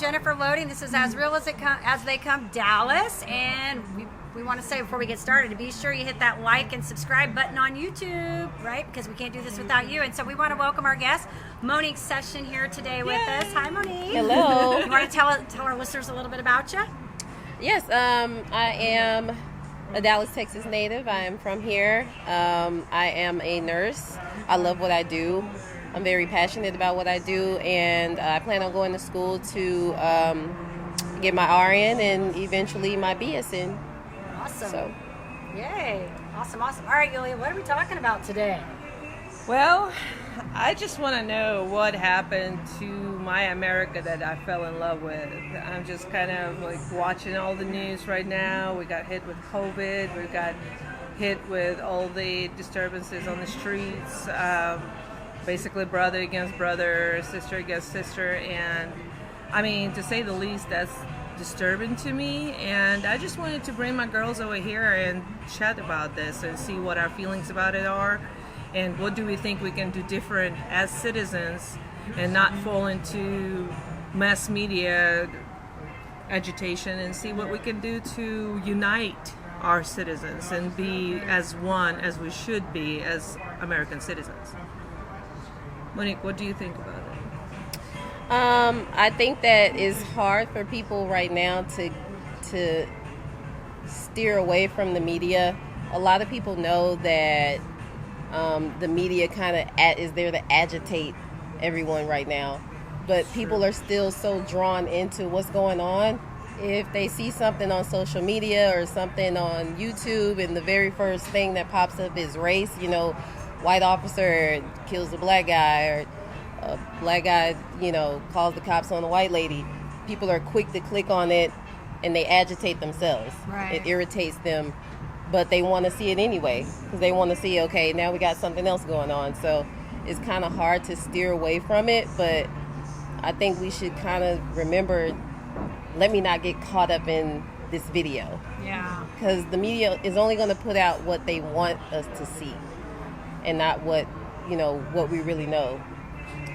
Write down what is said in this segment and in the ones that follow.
Jennifer loading. This is As Real as They Come Dallas, and we want to say before we get started to be sure you hit that like and subscribe button on YouTube, right? Because we can't do this without you. And so we want to welcome our guest, Monique Session, here today with us. Hi, Monique. Hello. You want to tell our listeners a little bit about you? Yes, I am a Dallas, Texas native. I am from here. I am a nurse. I love what I do. I'm very passionate about what I do, and I plan on going to school to get my RN and eventually my BSN. Awesome. So, yay. Awesome. All right, Yulia, what are we talking about today? Well, I just want to know what happened to my America that I fell in love with. I'm just kind of like watching all the news right now. We got hit with COVID. We got hit with all the disturbances on the streets. Basically brother against brother, sister against sister. And I mean, to say the least, that's disturbing to me. And I just wanted to bring my girls over here and chat about this and see what our feelings about it are. And what do we think we can do different as citizens and not fall into mass media agitation, and see what we can do to unite our citizens and be as one as we should be as American citizens. Monique, what do you think about it? I think that it's hard for people right now to steer away from the media. A lot of people know that the media kind of is there to agitate everyone right now, but people are still so drawn into what's going on. If they see something on social media or something on YouTube and the very first thing that pops up is race, white officer kills a black guy, or a black guy, calls the cops on a white lady, people are quick to click on it and they agitate themselves. Right. It irritates them, but they want to see it anyway because they want to see, okay, now we got something else going on. So it's kind of hard to steer away from it, but I think we should kind of remember, let me not get caught up in this video. Yeah. Because the media is only going to put out what they want us to see and not what we really know.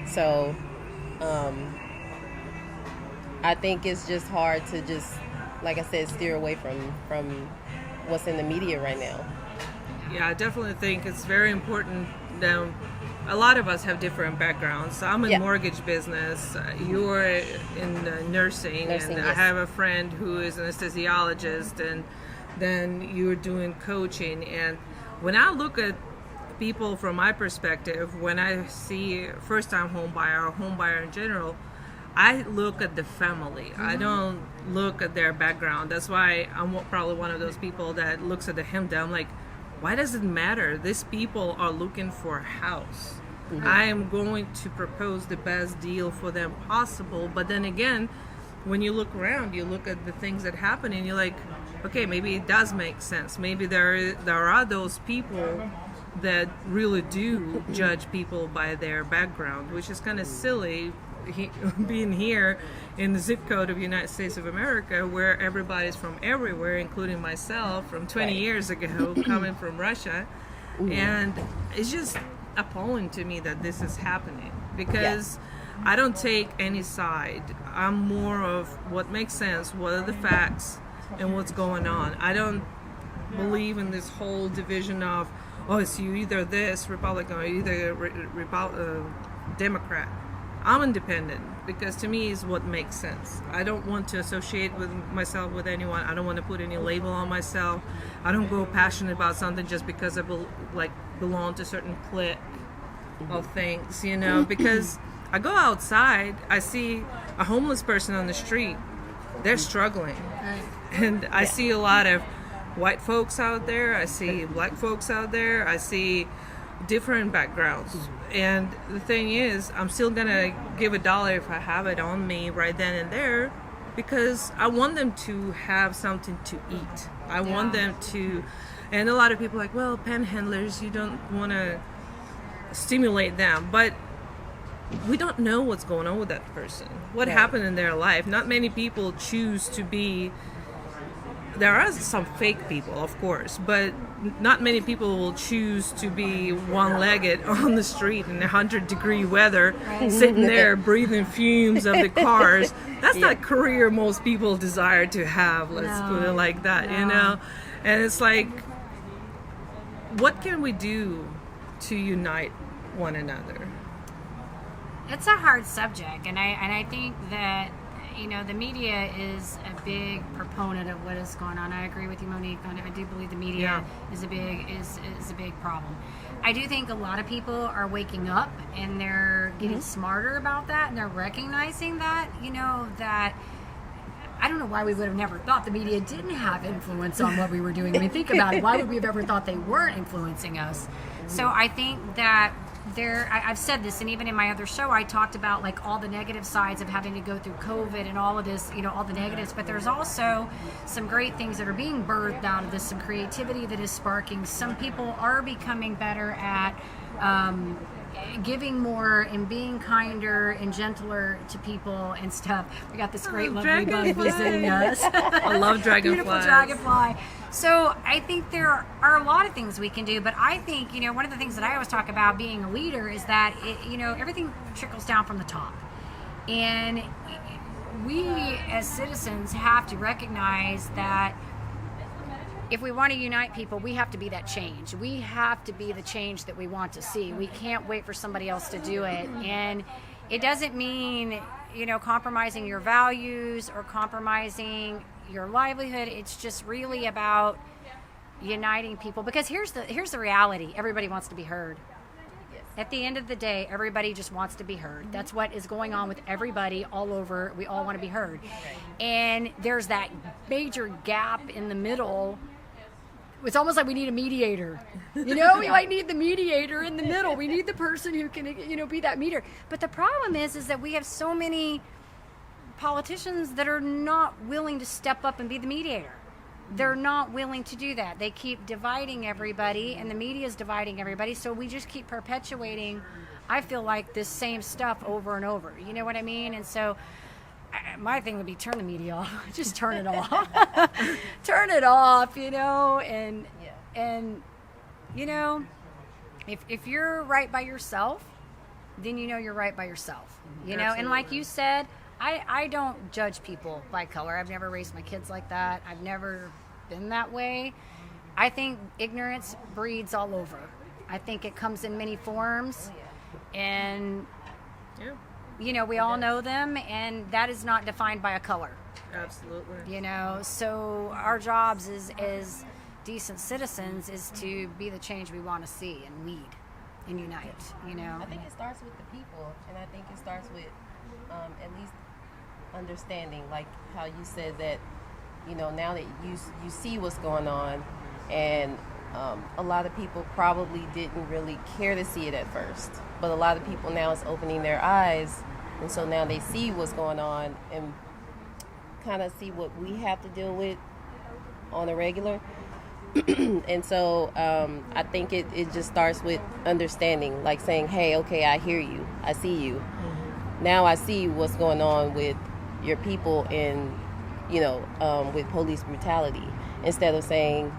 So I think it's just hard to just, like I said, steer away from what's in the media right now. Yeah, I definitely think it's very important. Now, a lot of us have different backgrounds. So I'm in mortgage business. You're in nursing, and yes. I have a friend who is an anesthesiologist, and then you're doing coaching. And when I look at people from my perspective, when I see first-time home buyer or home buyer in general, I look at the family. Mm-hmm. I don't look at their background. That's why I'm probably one of those people that looks at the HIMDA. I'm like, why does it matter? These people are looking for a house. Mm-hmm. I am going to propose the best deal for them possible. But then again, when you look around, you look at the things that happen and you're like, okay, maybe it does make sense. Maybe there are those people that really do judge people by their background, which is kind of silly, being here in the zip code of United States of America, where everybody's from everywhere, including myself from 20 years ago, coming from Russia. And it's just appalling to me that this is happening, because I don't take any side. I'm more of what makes sense, what are the facts, and what's going on. I don't believe in this whole division of, oh, it's you either this Republican or either Democrat. I'm independent, because to me is what makes sense. I don't want to associate with myself with anyone. I don't want to put any label on myself. I don't go passionate about something just because I belong to a certain clique of things, because I go outside, I see a homeless person on the street, they're struggling. And I see a lot of white folks out there, I see black folks out there, I see different backgrounds. And the thing is, I'm still gonna give $1 if I have it on me right then and there, because I want them to have something to eat. I want them to, and a lot of people are like, well, panhandlers, you don't want to stimulate them, but we don't know what's going on with that person, what happened in their life. Not many people choose to be there are some fake people, of course, but not many people will choose to be one-legged on the street in 100-degree weather, sitting there breathing fumes of the cars. That's not career most people desire to have, let's put it like that, you know? And it's like, what can we do to unite one another? It's a hard subject, and I think that, you know, the media is a big proponent of what is going on. I agree with you, Monique. I do believe the media is a big problem. I do think a lot of people are waking up and they're getting smarter about that, and they're recognizing that, you know, that I don't know why we would have never thought the media didn't have influence on what we were doing. I mean, think about it. Why would we have ever thought they weren't influencing us? So I think that I've said this, and even in my other show, I talked about like all the negative sides of having to go through COVID and all of this, you know, all the negatives. But there's also some great things that are being birthed out of this, some creativity that is sparking. Some people are becoming better at giving more and being kinder and gentler to people and stuff. We got this great lovely bug visiting us. I love dragonflies. Beautiful dragonfly. So I think there are a lot of things we can do, but I think, you know, one of the things that I always talk about being a leader is that, you know, everything trickles down from the top. And we as citizens have to recognize that if we want to unite people, we have to be that change. We have to be the change that we want to see. We can't wait for somebody else to do it. And it doesn't mean, you know, compromising your values or compromising your livelihood. It's just really about uniting people, because here's the reality. Everybody wants to be heard. At the end of the day, everybody just wants to be heard. That's what is going on with everybody all over. We all want to be heard. And there's that major gap in the middle. It's almost like we need a mediator. You know, we might need the mediator in the middle. We need the person who can, you know, be that mediator. But the problem is that we have so many politicians that are not willing to step up and be the mediator. They're not willing to do that. They keep dividing everybody, and the media is dividing everybody. So we just keep perpetuating, I feel like, this same stuff over and over. You know what I mean? And so my thing would be turn the media off. Just turn it off. Turn it off, you know, and you know, if you're right by yourself, then you know you're right by yourself. You know, Absolutely. and like you said, I don't judge people by color. I've never raised my kids like that. I've never been that way. I think ignorance breeds all over. I think it comes in many forms, and you know, we all know them, and that is not defined by a color. Absolutely. You know, so our jobs as decent citizens is to be the change we want to see and lead and unite, you know. I think it starts with the people, and I think it starts with at least understanding, like how you said that, you know, now that you see what's going on, and a lot of people probably didn't really care to see it at first, but a lot of people now is opening their eyes, and so now they see what's going on and kind of see what we have to deal with on a regular. And so I think it just starts with understanding, like saying, hey, okay, I hear you, I see you. Now I see what's going on with your people and, you know, with police brutality, instead of saying,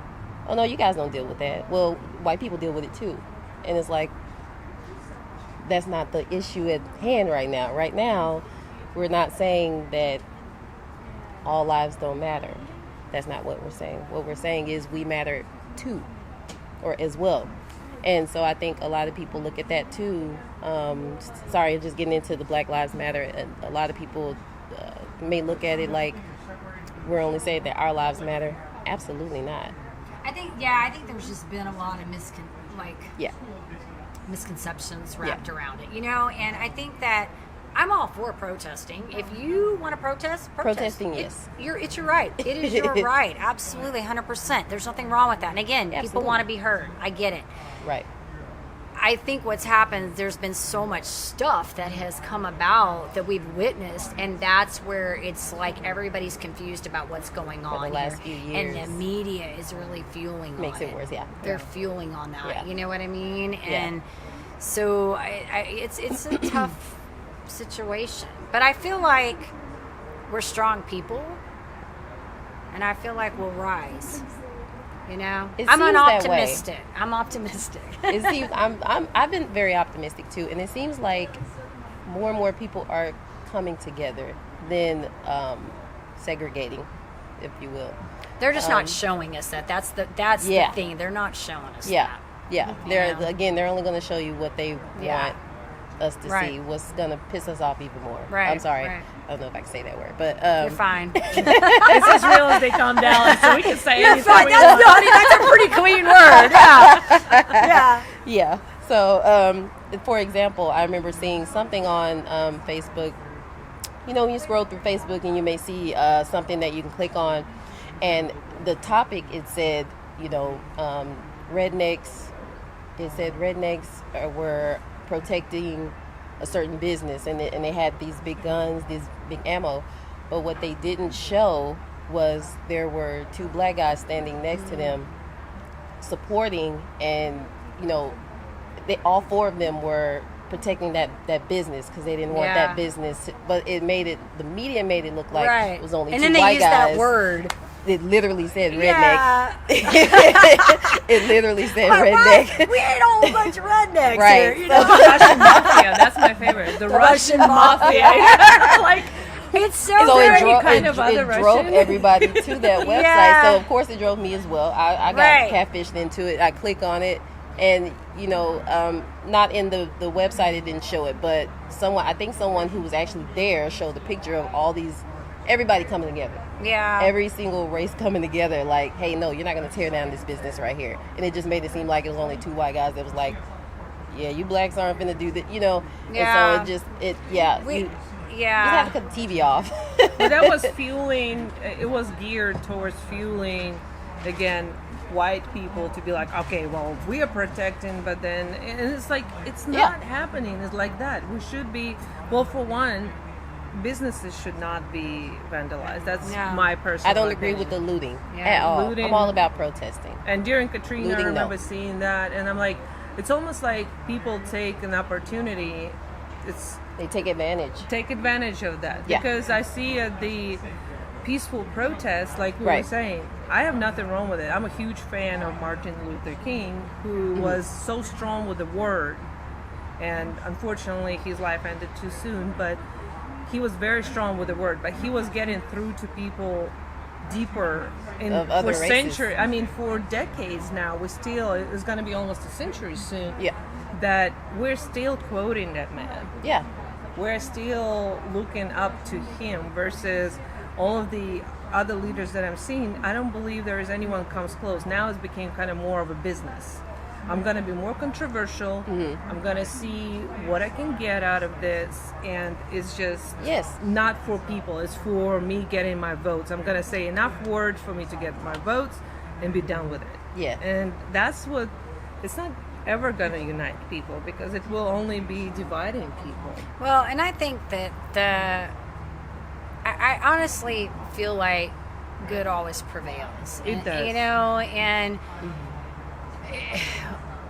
oh no, you guys don't deal with that. Well, white people deal with it too. And it's like, that's not the issue at hand right now. Right now, we're not saying that all lives don't matter. That's not what we're saying. What we're saying is we matter too, or as well. And so I think a lot of people look at that too. Sorry, just getting into the Black Lives Matter. A lot of people may look at it like we're only saying that our lives matter. Absolutely not. I think there's just been a lot of misconceptions wrapped around it, you know. And I think that I'm all for protesting. If you want to protest. Protesting, yes. It's your right. It is your right. Absolutely, 100%. There's nothing wrong with that. And again, people want to be heard. I get it. Right. I think what's happened, there's been so much stuff that has come about that we've witnessed, and that's where it's like everybody's confused about what's going on for the last few years. And the media is really fueling Makes on it worse, yeah. They're fueling on that, Yeah. you know what I mean? Yeah. And so it's a tough situation. But I feel like we're strong people. and I feel like we'll rise. You know, It I'm seems an that way. optimistic. I'm optimistic. It seems I've been very optimistic too, and it seems like more and more people are coming together than segregating, if you will. They're just not showing us that. That's the thing. They're not showing us Yeah, that. yeah. They're only going to show you what they want us to Right. see. What's going to piss us off even more. Right, I'm sorry. right. I don't know if I can say that word, but You're fine. It's as real as they come down, so we can say You're anything fine. we That's, want. that's a pretty clean word. Yeah. yeah. So, for example, I remember seeing something on Facebook. You know, when you scroll through Facebook and you may see something that you can click on, and the topic, it said, you know, rednecks. It said rednecks were protecting a certain business, and they had these big guns, this big ammo. But what they didn't show was there were two black guys standing next to them, supporting, and you know, all four of them were protecting that business because they didn't want Yeah. that business. But the media made it look like Right. it was only and two then they white used guys. that word. It literally said redneck. Yeah. It literally said Why- redneck. We ain't a whole bunch of rednecks Right. here, you know. Russian mafia, that's my favorite. The Russian mafia. Like, It's so So good. it drove everybody to that website. Yeah. So of course it drove me as well. I got Right. catfished into it. I click on it, and you know, not in the website, it didn't show it, but someone who was actually there showed a picture of everybody coming together. Yeah. Every single race coming together, like, hey, no, you're not going to tear down this business right here. And it just made it seem like it was only two white guys that was like, yeah, you blacks aren't going to do that, you know. Yeah. And so you Yeah. have to cut the TV off. But that was fueling, it was geared towards fueling, again, white people to be like, okay, well, we are protecting, but then, and it's like, it's not happening. It's like that. We should be, well, for one, businesses should not be vandalized. That's No. my personal I don't agree opinion. with the looting Yeah. at all. Looting. I'm all about protesting. And during Katrina, Looting, I remember no. seeing that, and I'm like, it's almost like people take an opportunity. They take advantage. Take advantage of that. Yeah. Because I see the peaceful protests, like we were Right. saying, I have nothing wrong with it. I'm a huge fan of Martin Luther King, who was so strong with the word, and unfortunately his life ended too soon, but he was very strong with the word, but he was getting through to people deeper Of other for races. centuries. I mean, for decades now. It's going to be almost a century soon. Yeah. That we're still quoting that man. Yeah. We're still looking up to him versus all of the other leaders that I'm seeing. I don't believe there is anyone comes close. Now it's became kind of more of a business. I'm going to be more controversial. I'm going to see what I can get out of this. And it's just not for people. It's for me getting my votes. I'm going to say enough words for me to get my votes and be done with it. Yeah. And that's what, it's not ever going to unite people because it will only be dividing people. Well, and I think that I honestly feel like good always prevails. It does. You know, and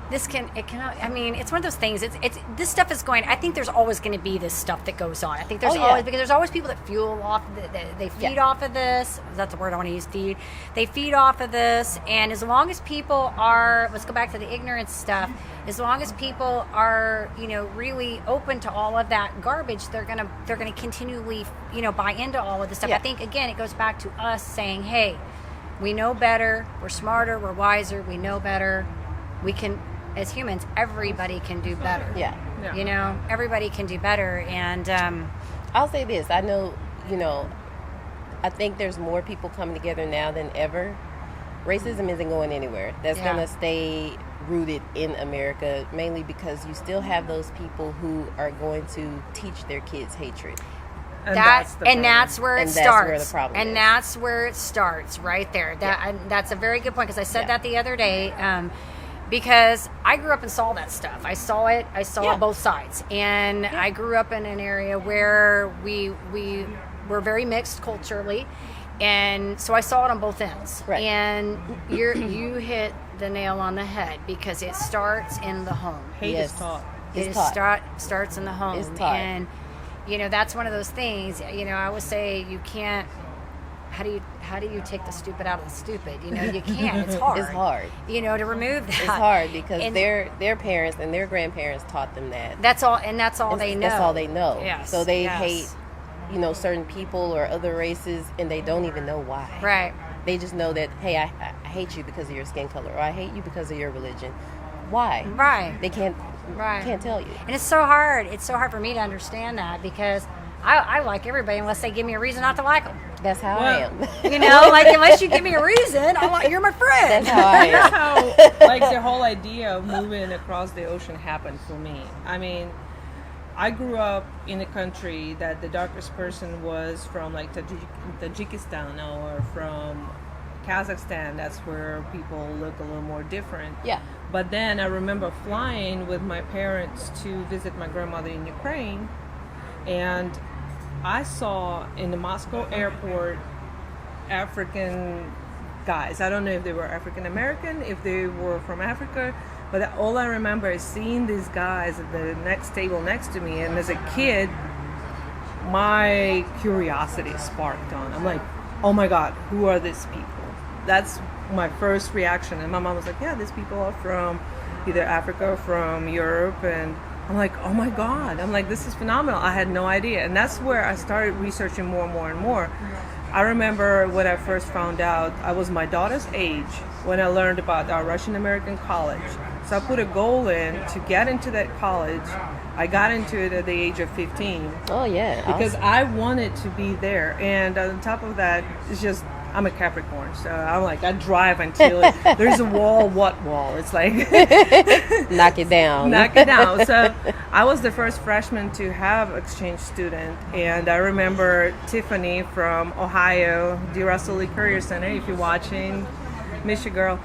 I mean, it's one of those things. It's this stuff is going. I think there's always going to be this stuff that goes on. I think there's always people that fuel off. They feed off of this. That's the word I want to use. Feed. They feed off of this, and as long as people are, let's go back to the ignorance stuff. As long as people are, you know, really open to all of that garbage, they're gonna continually, you know, buy into all of this stuff. Yeah. I think again, it goes back to us saying, hey, we know better. We're smarter. We're wiser. We know better. We can. As humans, everybody can do better. Yeah. You know, everybody can do better. And I'll say this. I know, you know, I think there's more people coming together now than ever. Racism isn't going anywhere. That's going to stay rooted in America, mainly because you still have those people who are going to teach their kids hatred. that's where it That's starts. where the problem and is. that's where it starts, right there. That's a very good point, because I said that the other day. Because I grew up and saw that stuff. I saw it both sides. And I grew up in an area where we were very mixed culturally. And so I saw it on both ends. Right. And you hit the nail on the head, because it starts in the home. Hate is taught. Starts in the home. It's taught. And, you know, that's one of those things. You know, I would say you can't how do you take the stupid out of the stupid? You know, you can't. It's hard. It's hard. You know, to remove that. It's hard because And their parents and their grandparents taught them that. That's all, and that's all they know. That's all they know. Yes, So they yes. hate, you know, certain people or other races, and they don't even know why. Right. They just know that, hey, I hate you because of your skin color, or I hate you because of your religion. Why? Right. They can't tell you. And it's so hard. It's so hard for me to understand that because I like everybody unless they give me a reason not to like them. That's how I am. You know, like unless you give me a reason, you're my friend. That's how I am. That's how, like, the whole idea of moving across the ocean happened for me. I mean, I grew up in a country that the darkest person was from, like, Tajikistan or from Kazakhstan. That's where people look a little more different. Yeah. But then I remember flying with my parents to visit my grandmother in Ukraine, and I saw in the Moscow airport African guys. I don't know if they were African American, if they were from Africa, but all I remember is seeing these guys at the next table next to me. And as a kid, my curiosity sparked on. I'm like, oh my God, who are these people? That's my first reaction. And my mom was like, yeah, these people are from either Africa or from Europe. And I'm like, oh my God. I'm like, this is phenomenal. I had no idea. And that's where I started researching more and more and more. I remember when I first found out, I was my daughter's age when I learned about our Russian American college. So I put a goal in to get into that college. I got into it at the age of 15. Oh, yeah. Because Awesome. I wanted to be there. And on top of that, it's just, I'm a Capricorn, so I'm like, I drive until there's a wall. What wall? It's like Knock it down. knock it down. So I was the first freshman to have exchange student, and I remember Tiffany from Ohio, the Russell Lee Courier Center. If you're watching, miss you, girl.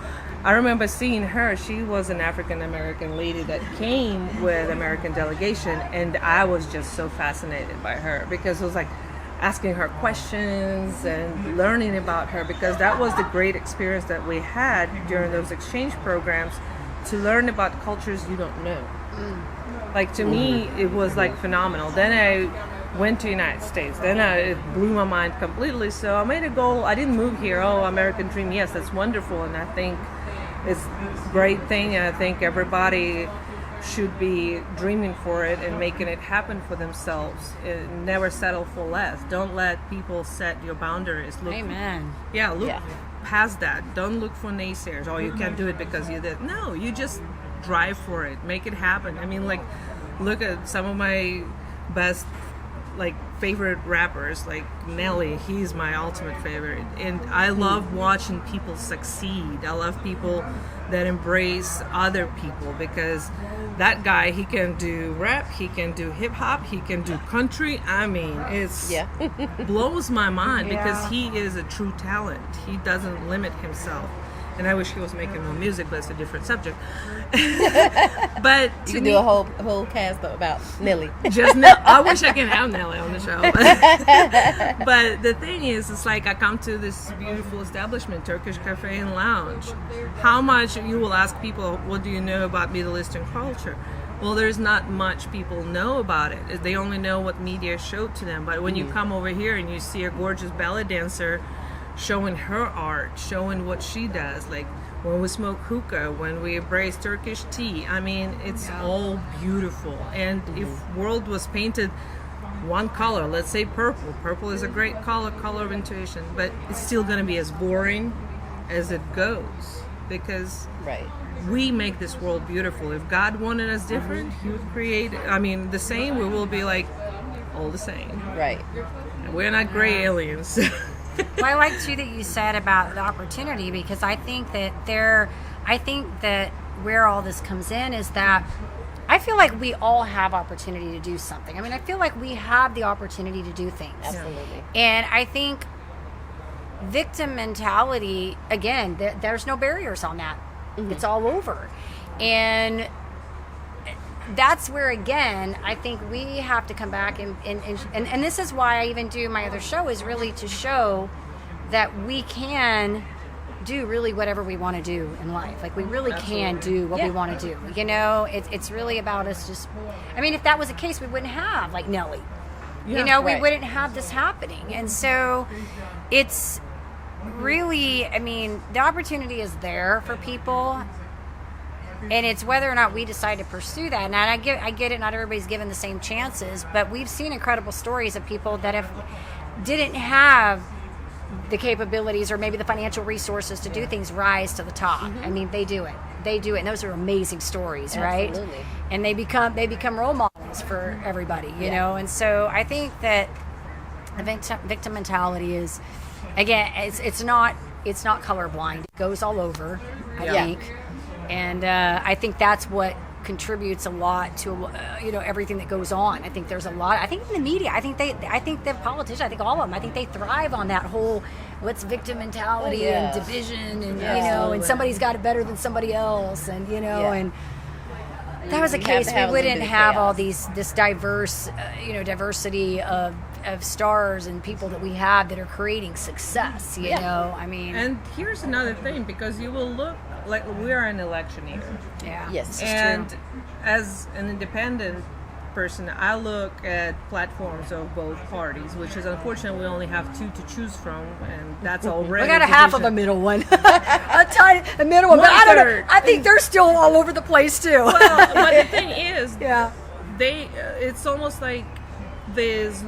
I remember seeing her. She was an African American lady that came with American delegation, and I was just so fascinated by her because it was like asking her questions and learning about her, because that was the great experience that we had during those exchange programs, to learn about cultures you don't know. Like, to me, it was like phenomenal. Then I went to the United States. Then it blew my mind completely. So I made a goal. I didn't move here. Oh, American dream. Yes, that's wonderful. And I think it's a great thing. And I think everybody should be dreaming for it and making it happen for themselves. Never settle for less. Don't let people set your boundaries. Amen. Look past that. Don't look for naysayers. Oh, you can't do it because you did. No, you just drive for it. Make it happen. I mean, like, look at some of my best, like, favorite rappers, like Nelly. He's my ultimate favorite, and I love watching people succeed. I love people that embrace other people, because that guy, he can do rap, he can do hip hop, he can do country. I mean, it's blows my mind because he is a true talent. He doesn't limit himself. And I wish he was making more music, but it's a different subject. But you can do a whole cast about Nelly. I wish I could have Nelly on the show. But the thing is, it's like I come to this beautiful establishment, Turkish Cafe and Lounge. How much you will ask people, what do you know about Middle Eastern culture? Well, there's not much people know about it. They only know what media showed to them. But when you come over here and you see a gorgeous ballet dancer showing her art, showing what she does, like when we smoke hookah, when we embrace Turkish tea, I mean, it's all beautiful. And if world was painted one color, let's say purple is a great color of intuition, but it's still going to be as boring as it goes, because we make this world beautiful. If God wanted us different, he would create, I mean, the same, we will be like all the same. Right. We're not gray aliens. Well, I like too that you said about the opportunity, because I think that where all this comes in is that I feel like we all have opportunity to do something. I mean, I feel like we have the opportunity to do things. Absolutely. And I think victim mentality, again, there's no barriers on that. It's all over. And that's where, again, I think we have to come back and this is why I even do my other show, is really to show that we can do really whatever we want to do in life. Like, we really can do what we want to do. You know, it's really about us just, I mean, if that was the case, we wouldn't have, like, Nelly. You know, we wouldn't have this happening. And so it's really, I mean, the opportunity is there for people, and it's whether or not we decide to pursue that. And I get it, not everybody's given the same chances, but we've seen incredible stories of people that didn't have the capabilities or maybe the financial resources to do things rise to the top. I mean, they do it, and those are amazing stories. Absolutely. Right? And they become role models for everybody, you know. And so I think that the victim mentality is, again, it's not colorblind. It goes all over, I think, and I think that's what contributes a lot to everything that goes on. I think there's a lot. I think in the media, I think the politicians, I think all of them, I think they thrive on that whole what's victim mentality and division, and and somebody's got it better than somebody else, and and if that was the case, we wouldn't have all this diverse, diversity of stars and people that we have that are creating success. You know, I mean. And here's another thing, because you will look like we're an election year. Yeah. Yes. And as an independent person, I look at platforms of both parties, which is unfortunate we only have two to choose from, and that's already. We got a half of a middle one, a middle one. But I don't know. I think they're still all over the place too. Well, but the thing is, yeah, it's almost like these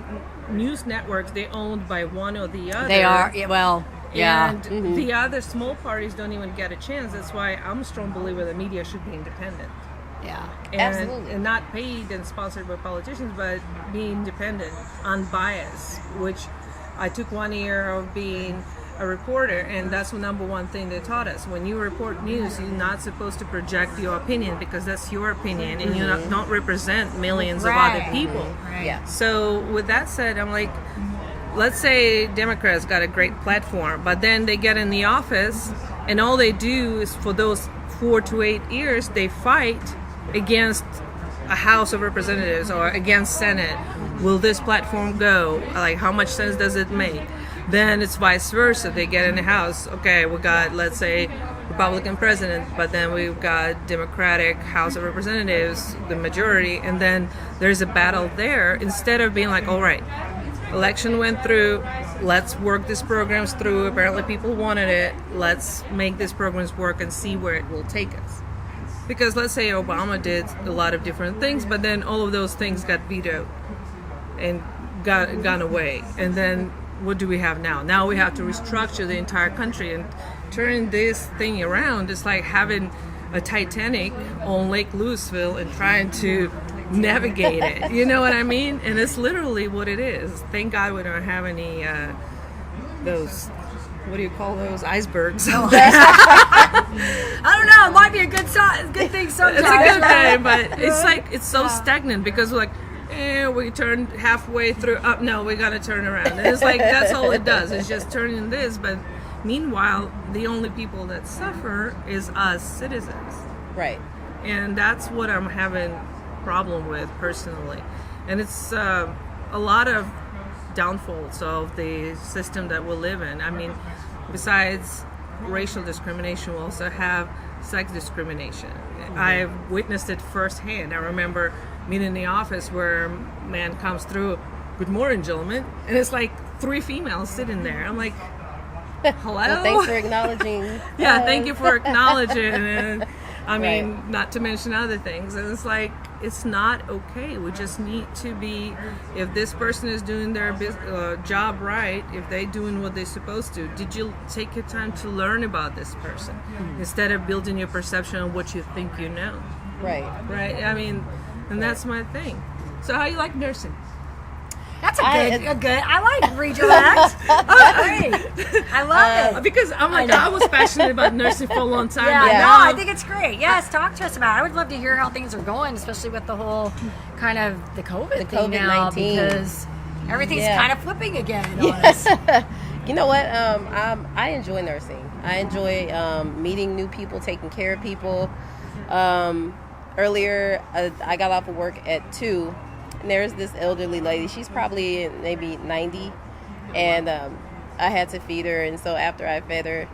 news networks, they're owned by one or the other. They are. Yeah, well. Yeah. And the other small parties don't even get a chance. That's why I'm a strong believer that media should be independent. Yeah. Absolutely. And not paid and sponsored by politicians, but be independent, unbiased, which I took 1 year of being a reporter, and that's the number one thing they taught us. When you report news, you're not supposed to project your opinion, because that's your opinion, and you don't represent millions of other people. Right. Yeah. So with that said, I'm like, let's say Democrats got a great platform, but then they get in the office and all they do is for those 4 to 8 years, they fight against a House of Representatives or against Senate. Will this platform go? Like, how much sense does it make? Then it's vice versa. They get in the House. Okay, we got, let's say, Republican president, but then we've got Democratic House of Representatives, the majority, and then there's a battle there. Instead of being like, all right, election went through, let's work these programs through. Apparently people wanted it. Let's make these programs work and see where it will take us. Because let's say Obama did a lot of different things, but then all of those things got vetoed and gone away. And then what do we have now? Now we have to restructure the entire country, and turning this thing around is like having a Titanic on Lake Louisville and trying to navigate it. You know what I mean? And it's literally what it is. Thank God we don't have any those, what do you call those, icebergs? I don't know. It might be a good thing sometimes. It's a good thing, but it's like it's so stagnant, because we're like, we turned halfway through. Up, no, we got to turn around. And it's like that's all it does. It's just turning this. But meanwhile, the only people that suffer is us citizens. Right. And that's what I'm having problem with personally. And it's a lot of downfalls of the system that we live in. I mean, besides racial discrimination, we also have sex discrimination. I've witnessed it firsthand. I remember being in the office where a man comes through, "Good morning, gentlemen," and it's like 3 females sitting there. I'm like, hello? Well, thanks for acknowledging. Yeah, thank you for acknowledging. And I mean, not to mention other things. And it's like, it's not okay. We just need to be, if this person is doing their job right, if they're doing what they're supposed to, did you take your time to learn about this person instead of building your perception on what you think you know? Right. Right? I mean, and that's my thing. So how you like nursing? That's a good. I like redirect. Great. I love it. Because I'm like, I was passionate about nursing for a long time. Yeah, but no, now, I think it's great. Yes, talk to us about it. I would love to hear how things are going, especially with the whole kind of the COVID thing now, COVID-19. because everything's kind of flipping again on us. You know what? I enjoy nursing. I enjoy meeting new people, taking care of people. Earlier, I got off of work at 2. And there's this elderly lady. She's probably maybe 90, and I had to feed her. And so after I fed her,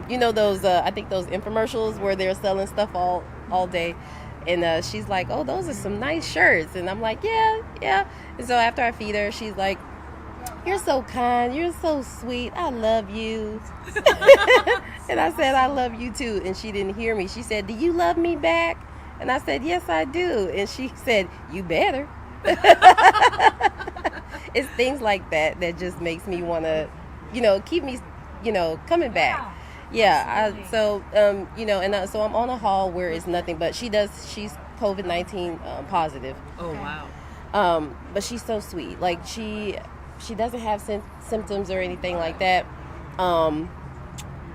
you know those I think those infomercials where they're selling stuff all day, and she's like, "Oh, those are some nice shirts," and I'm like, "Yeah." And so after I feed her, she's like, you're so kind. You're so sweet. I love you. And I said, I love you too. And she didn't hear me. She said, do you love me back? And I said, yes, I do. And she said, you better. It's things like that that just makes me want to, keep me, coming back. Yeah. So I'm on a hall where it's nothing, but she's COVID-19 positive. Oh, wow. But she's so sweet. Like she doesn't have symptoms or anything like that.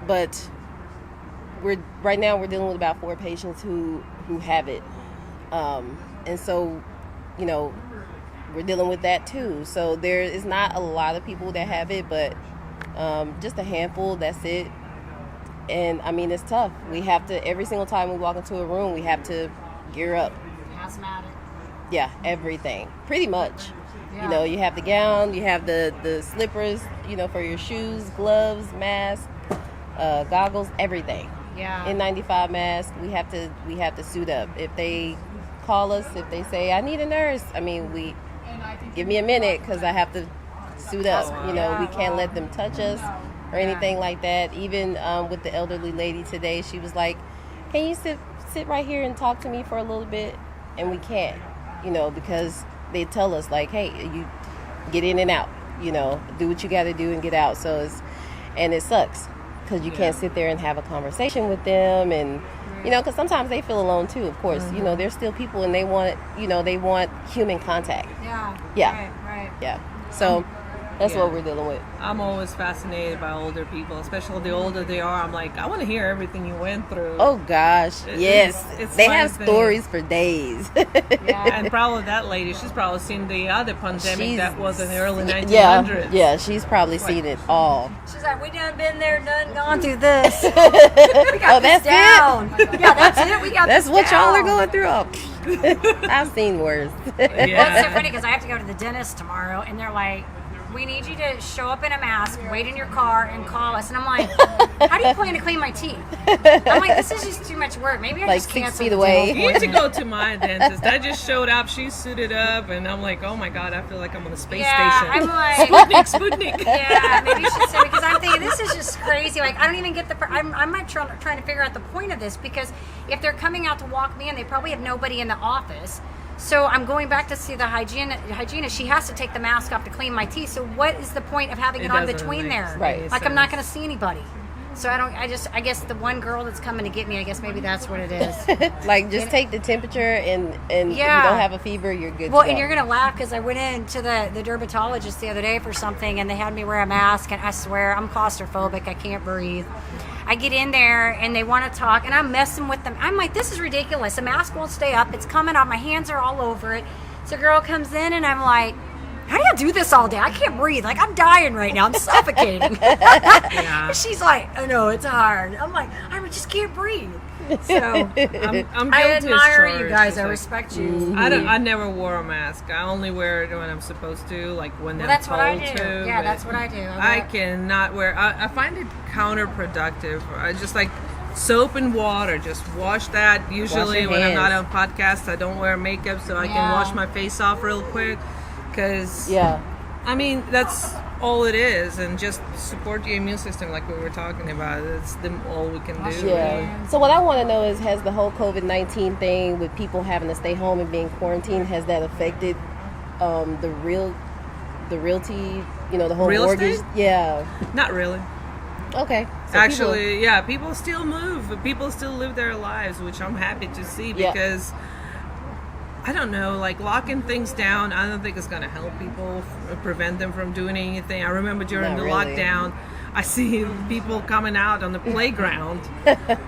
But right now we're dealing with about 4 patients who have it. And so, we're dealing with that too. So there is not a lot of people that have it, but just a handful, that's it. And I mean, it's tough. We have to, every single time we walk into a room, we have to gear up. Asthmatic. Yeah, everything. Pretty much. Yeah. You have the gown, you have the slippers, for your shoes, gloves, mask, goggles, everything. Yeah. N95 mask. We have to suit up. If they call us, if they say I need a nurse, give me a minute because I have to suit up. We can't let them touch us or anything like that. Even with the elderly lady today, she was like, "Can you sit right here and talk to me for a little bit?" And we can't, because they tell us like, "Hey, you get in and out. Do what you got to do and get out." So it sucks because you can't sit there and have a conversation with them, and because sometimes they feel alone too. Of course, they're still people and they want human contact. Yeah. Right. Yeah. So that's what we're dealing with. I'm always fascinated by older people, especially the older they are. I'm like, I want to hear everything you went through. Oh gosh, yes. It's they my have thing. stories for days. And probably that lady, she's probably seen the other pandemic that was in the early 1900s. Yeah, she's probably seen it all. She's like, we done been there, done gone through this. We got this that's down. Yeah, that's it. We got That's this what y'all are down. going through. Oh, I've seen worse. Well, it's so funny because I have to go to the dentist tomorrow, and they're like, we need you to show up in a mask, wait in your car, and call us. And I'm like, how do you plan to clean my teeth? I'm like, this is just too much work. Maybe I Like just 6 cancel feet the away. dental You need to appointment. go to my dentist. I just showed up. She's suited up, and I'm like, oh my god, I feel like I'm on a space Yeah, station. I'm like, Sputnik. yeah, maybe you should say, because I'm thinking this is just crazy. Like, I don't even get I'm like trying to figure out the point of this, because if they're coming out to walk me in, they probably have nobody in the office. So I'm going back to see the hygienist. She has to take the mask off to clean my teeth. So what is the point of having it on doesn't between make there? Right. Like, I'm not going to see anybody. So I guess the one girl that's coming to get me, I guess maybe that's what it is. Like, just take the temperature, and if you Yeah. don't have a fever, you're good Well, to go. and you're going to laugh because I went in to the dermatologist the other day for something, and they had me wear a mask, and I swear I'm claustrophobic. I can't breathe. I get in there, and they want to talk, and I'm messing with them. I'm like, this is ridiculous. The mask won't stay up. It's coming off. My hands are all over it. So a girl comes in, and I'm like, how do you do this all day? I can't breathe. Like, I'm dying right now. I'm suffocating. Yeah. She's like, I know, it's hard. I'm like, I just can't breathe. So I'm guilty I as admire you charged. guys. It's I like, respect you. I never wore a mask. I only wear it when I'm supposed to, like when Well, I'm that's told what I do. to. Yeah, but that's what I do. I cannot wear. I find it counterproductive. I just like soap and water. Just wash that. Usually, your when I'm not hands. on podcast, I don't wear makeup, so I can Yeah. wash my face off real quick. Because Yeah. I mean, that's all it is, and just support your immune system, like we were talking about. It's all we can do. Yeah. So what I want to know is, has the whole COVID-19 thing with people having to stay home and being quarantined, has that affected the realty, the whole Real mortgage? estate? Yeah. Not really. Okay. So Actually, yeah, people still move. People still live their lives, which I'm happy to see, Yeah. because I don't know, like locking things down, I don't think it's going to help people, prevent them from doing anything. I remember during Not the really. lockdown, I see people coming out on the playground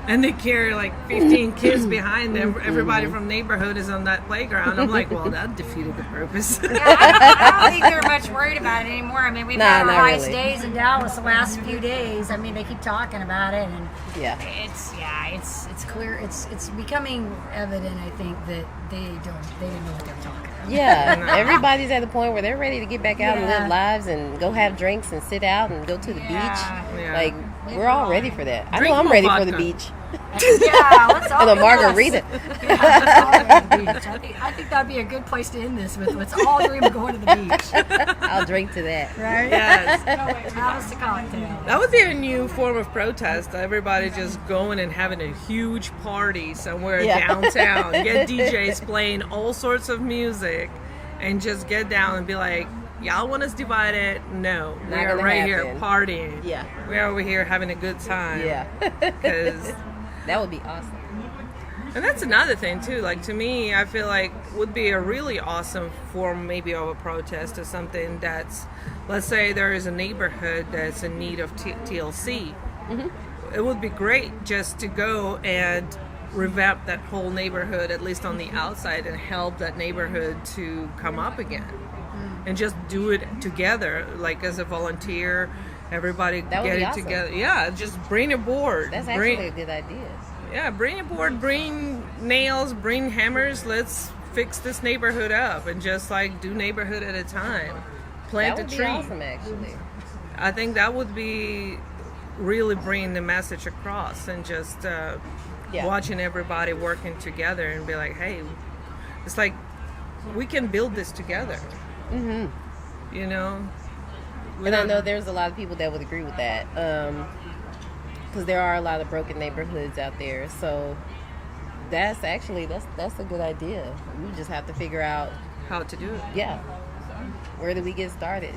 and they carry like 15 kids behind them. Everybody from neighborhood is on that playground. I'm like, well, that defeated the purpose. Yeah, I don't think they're much worried about it anymore. I mean, we've had our not highest really. days in Dallas the last few days. I mean, they keep talking about it, and Yeah. it's clear. It's becoming evident. I think that they didn't know what they were talking about. Yeah, everybody's at the point where they're ready to get back out and Yeah. live lives and go have drinks and sit out and go to the Yeah. beach. Yeah. Like, we're all ready for that. I Drink know I'm more ready for the vodka. beach. Yeah, let's all And a do margarita. this. Yeah, let's all go to the beach. I I think that'd be a good place to end this with. Let's all dream of going to the beach. I'll drink to that. Right? Yes. Have us a cocktail. That would be a new form of protest. Everybody just going and having a huge party somewhere downtown. Get DJs playing all sorts of music and just get down and be like, y'all want us divided? No. We Not are gonna right here happen. partying. Yeah. We're over here having a good time. Yeah. 'Cause- That would be awesome. and that's another thing too. Like, to me, I feel like would be a really awesome form maybe of a protest or something that's, let's say there is a neighborhood that's in need of TLC. It would be great just to go and revamp that whole neighborhood, at least on the outside, and help that neighborhood to come up again. And just do it together, like as a volunteer, everybody That would get be it awesome. together. Yeah, just bring a board. That's Bring- actually a good idea. yeah, bring a board, bring nails, bring hammers. Let's fix this neighborhood up and just like do neighborhood at a time. Plant That a would tree. be awesome, actually. I think that would be really bringing the message across and just watching everybody working together and be like, hey, it's like we can build this together. You know? And I know there's a lot of people that would agree with that. Because there are a lot of broken neighborhoods out there. So that's a good idea. We just have to figure out, How to do it. where do we get started?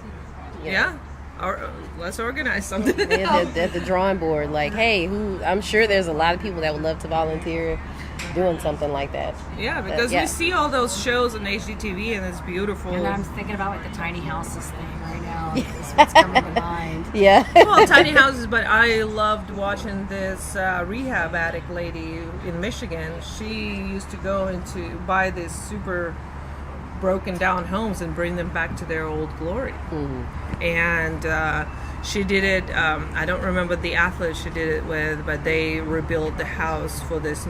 You know? Yeah. Or, let's organize something. At the drawing board, like, hey, I'm sure there's a lot of people that would love to volunteer doing something like that. Yeah, because we see all those shows on HGTV and it's beautiful. And I'm thinking about like the tiny houses thing right now. Is what's coming to mind. Yeah. Well, tiny houses, but I loved watching this rehab addict lady in Michigan. She used to go into buy these super broken down homes and bring them back to their old glory. And she did it, I don't remember the athlete she did it with, but they rebuilt the house for this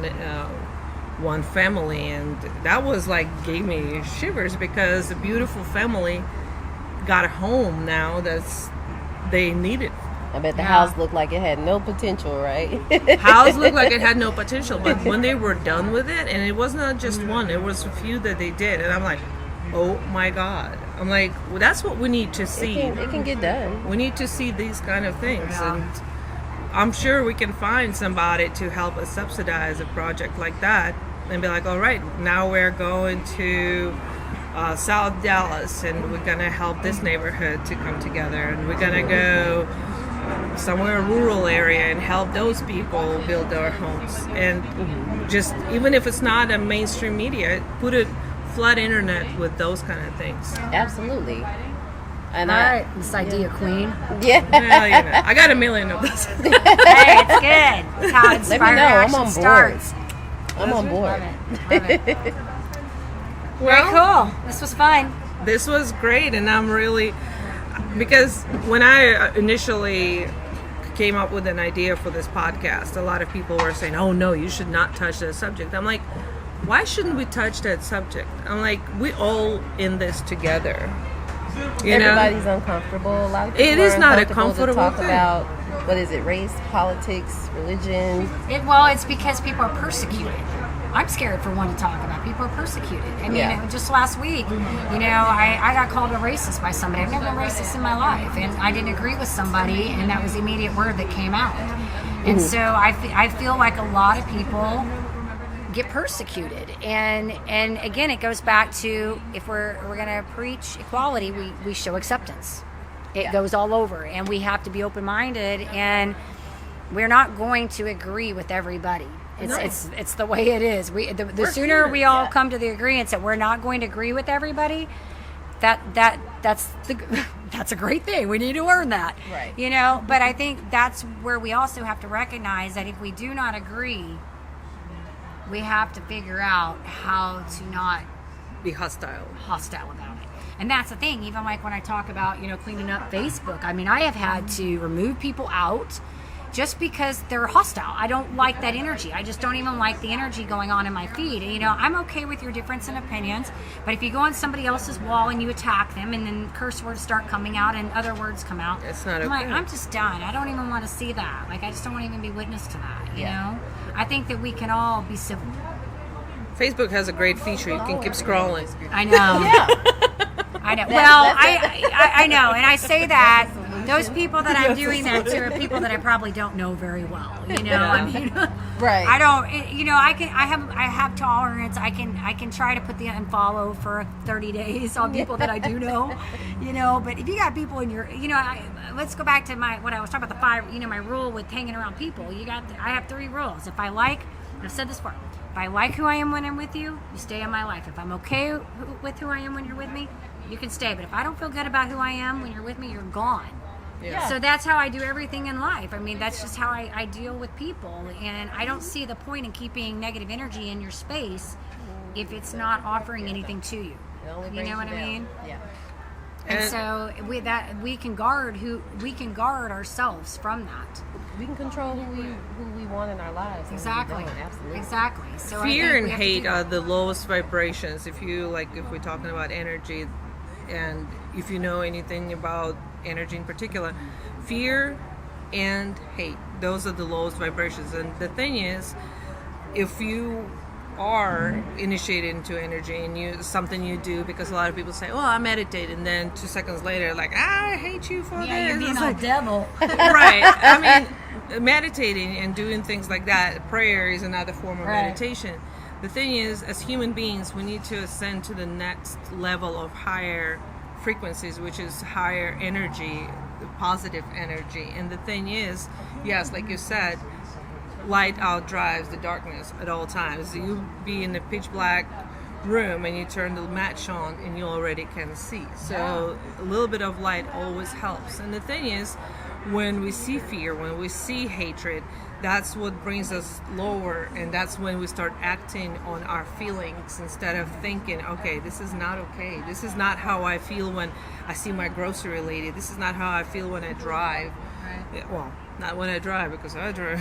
one family, and that was like gave me shivers because a beautiful family got a home now that's they needed. I bet the house looked like it had no potential, right? House looked like it had no potential, but when they were done with it, and it was not just one, it was a few that they did, and I'm like, oh my God. I'm like, well, that's what we need to see. It can get done. We need to see these kind of things, and I'm sure we can find somebody to help us subsidize a project like that and be like, all right, now we're going to South Dallas and we're going to help this neighborhood to come together, and we're going to go somewhere rural area and help those people build their homes. And just, even if it's not a mainstream media, put it flood internet with those kind of things. Absolutely. And All right, this idea, Queen. Yeah. Well, you know, I got a million of those. Hey, it's good. It's how Let me inspired know. I'm action on board. starts. I'm on board. Love it. Love it. Well, Very cool. This was fun. this was great, and I'm really, because when I initially came up with an idea for this podcast, a lot of people were saying, oh no, you should not touch that subject. I'm like, why shouldn't we touch that subject? I'm like, we all in this together. You know? Everybody's uncomfortable. A lot of people It is are not a uncomfortable to comfortable talk thing. about. What is it? Race, politics, religion. It's because people are persecuted. I'm scared for one to talk about. People are persecuted. I mean, Yeah. it was just last week, I got called a racist by somebody. I've never been racist in my life, and I didn't agree with somebody, and that was the immediate word that came out. And so I feel like a lot of people get persecuted, and again, it goes back to, if we're going to preach equality, we show acceptance. It goes all over, and we have to be open-minded, and we're not going to agree with everybody. It's the way it is. The sooner we all come to the agreement that we're not going to agree with everybody, that's a great thing. We need to learn that, Right. But I think that's where we also have to recognize that if we do not agree, we have to figure out how to not Be hostile. hostile about it. And that's the thing, even like when I talk about, cleaning up Facebook, I mean, I have had to remove people out just because they're hostile. I don't like that energy. I just don't even like the energy going on in my feed. And, I'm okay with your difference in opinions, but if you go on somebody else's wall and you attack them and then curse words start coming out and other words come out, It's not I'm okay. like, I'm just done. I don't even want to see that. Like, I just don't want to even be witness to that, you know? I think that we can all be civil. Facebook has a great feature. You can keep scrolling. I know. I know. Well, I know, and I say that those people that I'm doing that to are people that I probably don't know very well. You know, I mean, Right. I don't. You know, I have tolerance. I can try to put the unfollow for 30 days on people that I do know. You know, but if you got people in your, you know, let's go back to what I was talking about, the 5. You know, my rule with hanging around people. I have 3 rules. If I like, and I've said this before, if I like who I am when I'm with you, you stay in my life. If I'm okay with who I am when you're with me, you can stay. But if I don't feel good about who I am when you're with me, you're gone. Yeah. So that's how I do everything in life. I mean, that's just how I deal with people. And I don't see the point in keeping negative energy in your space if it's not offering anything to you. It only You brings know what I down. mean? Yeah. And so we can guard ourselves from that. We can control who we want in our lives. and who we Exactly. don't. Absolutely. Exactly. So Fear I think and we have to hate do are that. the lowest vibrations. If we're talking about energy, and if you know anything about energy in particular, fear and hate, those are the lowest vibrations. And the thing is, if you are initiated into energy and something you do, because a lot of people say, "Oh, I meditate," and then 2 seconds later, like, "I hate you for Yeah, this." you're being It's all like, devil. right. I mean, meditating and doing things like that, prayer is another form of Right. meditation. The thing is, as human beings, we need to ascend to the next level of higher frequencies, which is higher energy, positive energy. And the thing is, yes, like you said, light outdrives the darkness at all times. You be in a pitch black room and you turn the match on and you already can see. So a little bit of light always helps. And the thing is, when we see fear, when we see hatred, that's what brings us lower, and that's when we start acting on our feelings instead of thinking, okay, this is not okay. This is not how I feel when I see my grocery lady. This is not how I feel when I drive. Right. Well, not when I drive, because I drive.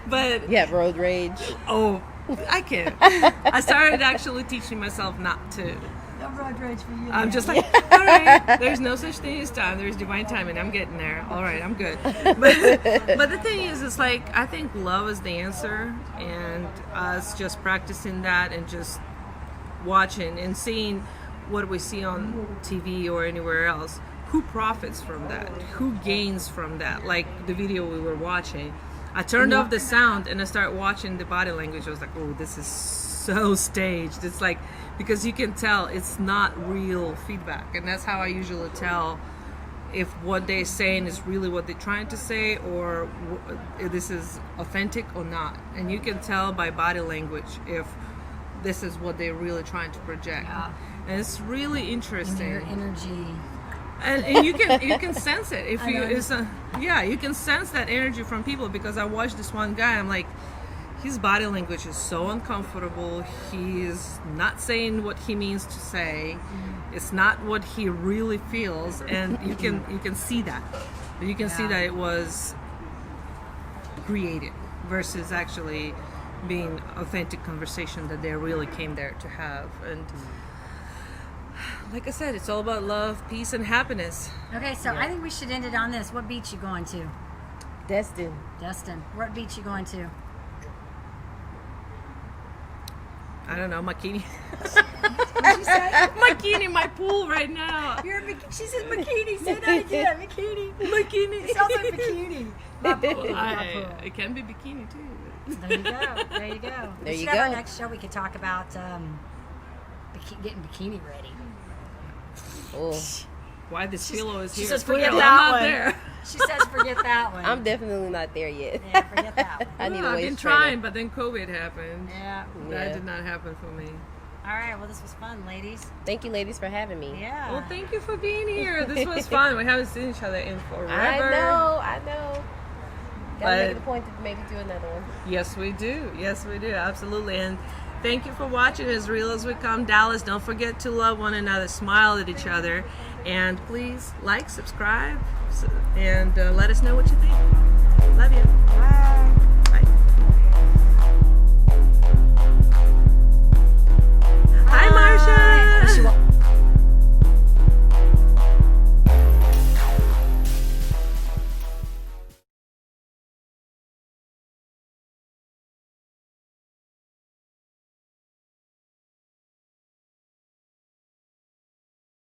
But Yeah, road rage. oh, I can't. I started actually teaching myself not to. No road rage for you. I'm just like, all right, there's no such thing as time. There's divine timing. I'm getting there. All right, I'm good. But the thing is, it's like, I think love is the answer, and us just practicing that and just watching and seeing what we see on TV or anywhere else. Who profits from that? Who gains from that? Like the video we were watching. I turned off the sound and I started watching the body language. I was like, oh, this is so staged. It's like, because you can tell it's not real feedback. And that's how I usually tell if what they're saying is really what they're trying to say, or if this is authentic or not. And you can tell by body language if this is what they're really trying to project. Yeah. And it's really interesting. Your energy. And you can sense it if you you can sense that energy from people, because I watched this one guy, I'm like, his body language is so uncomfortable. He is not saying what he means to say. It's not what he really feels, and you can see that. You can see that it was created versus actually being authentic conversation that they really came there to have. And like I said, it's all about love, peace, and happiness. Okay, so I think we should end it on this. What beach you going to? Destin. Destin. What beach you going to? I don't know, Makini. What'd you say? Makini, my pool right now. You're she said bikini. Say that again. Bikini. Bikini. It sounds like bikini. My pool. It can be bikini too. There you go. There you go. There you Have our go. next show, we could talk about getting bikini ready. Oh, Why this pillow is She here? says, Clearly, forget I'm that not one. there. She says, forget that one. I'm definitely not there yet. Yeah, forget that one. I need Well, a I've been waist trying, trainer. but then COVID happened. Yeah. That Yeah. did not happen for me. All right. Well, this was fun, ladies. Thank you, ladies, for having me. Yeah. Well, thank you for being here. This was fun. We haven't seen each other in forever. I know. Gotta make But- it a point to maybe do another one. Yes, we do. Yes, we do. Absolutely. And thank you for watching As Real As We Come, Dallas. Don't forget to love one another, smile at each other, and please like, subscribe, and let us know what you think.